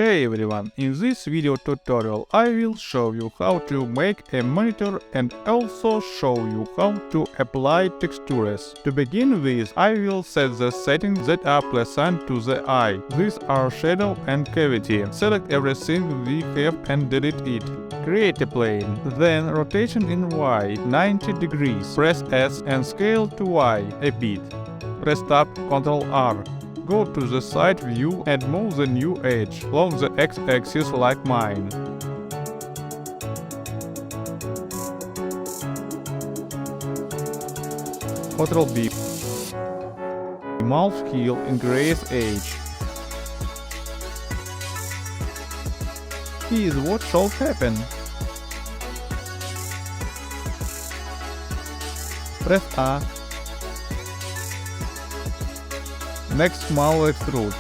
Hey everyone, in this video tutorial I will show you how to make a monitor and also show you how to apply textures. To begin with, I will set the settings that are pleasant to the eye. These are shadow and cavity. Select everything we have and delete it. Create a plane. Then rotation in Y 90 degrees. Press S and scale to Y a bit. Press Tab Ctrl R. Go to the side view and move the new edge along the x-axis like mine. Ctrl B. Mouse heel increase edge. Here is what should happen. Press A. Next small extrude.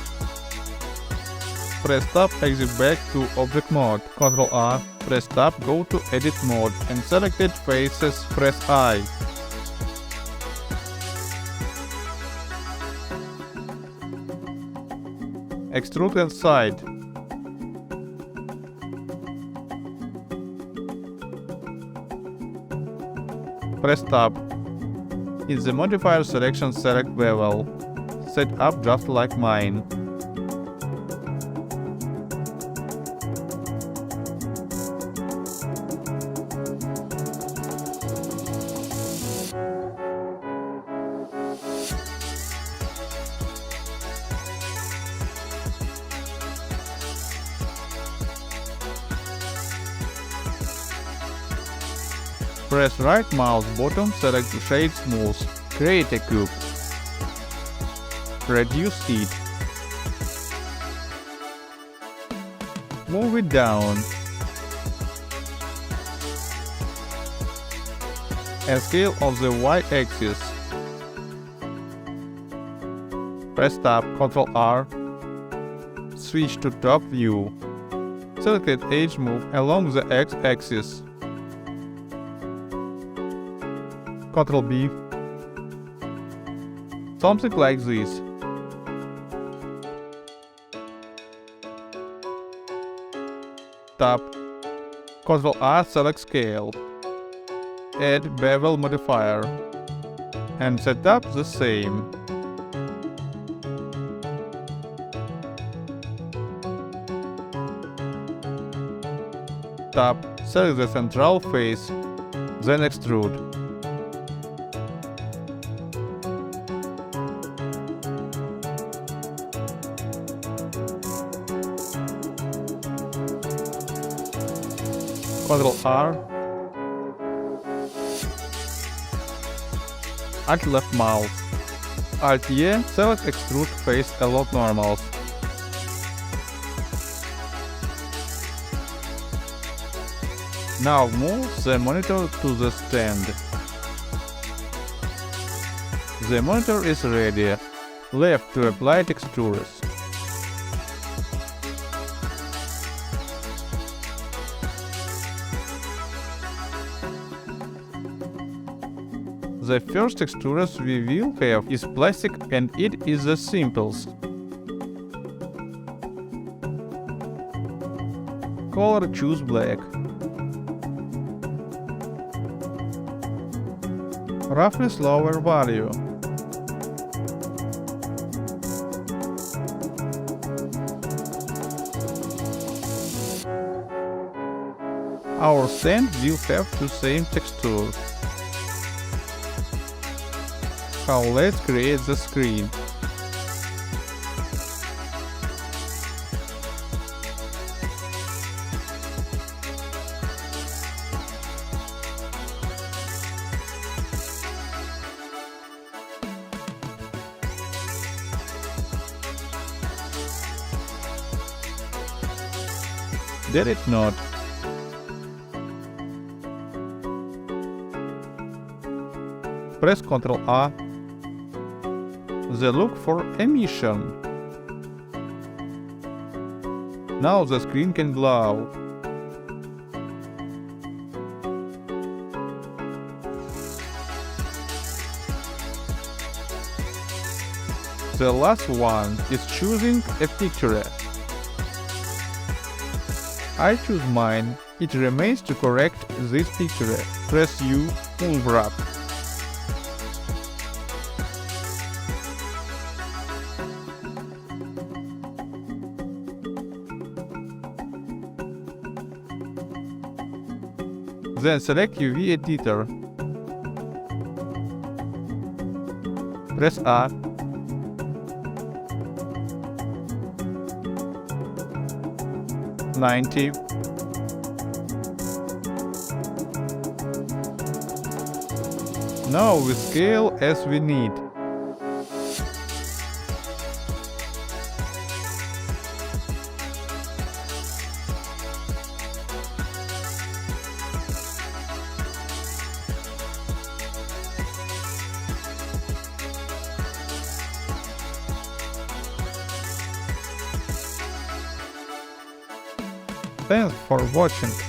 Press Tab, exit back to object mode. Ctrl R. Press Tab, go to edit mode and selected faces, press I. Extrude inside. Press Tab. In the modifier selection, select bevel. Set up just like mine. Press right mouse button, select Shade Smooth. Create a cube. Reduce it. Move it down. And scale of the y-axis. Press Tab, Ctrl R. Switch to top view. Selected edge move along the x-axis. Ctrl B. Something like this. Tab, Ctrl R, select scale. Add bevel modifier. And set up the same. Tab, select the central face, then extrude. Ctrl R. Alt left mouse. Alt E, select extrude face along normals. Now move the monitor to the stand. The monitor is ready. Left to apply textures. The first textures we will have is plastic and it is the simplest. Color choose black. Roughness lower value. Our stand will have the same texture. Now let's create the screen. Delete node. Press Ctrl A. The look for emission. Now the screen can glow. The last one is choosing a picture. I choose mine. It remains to correct this picture. Press U, full wrap. Then select UV editor. Press R. "90". Now we scale as we need. Thanks for watching.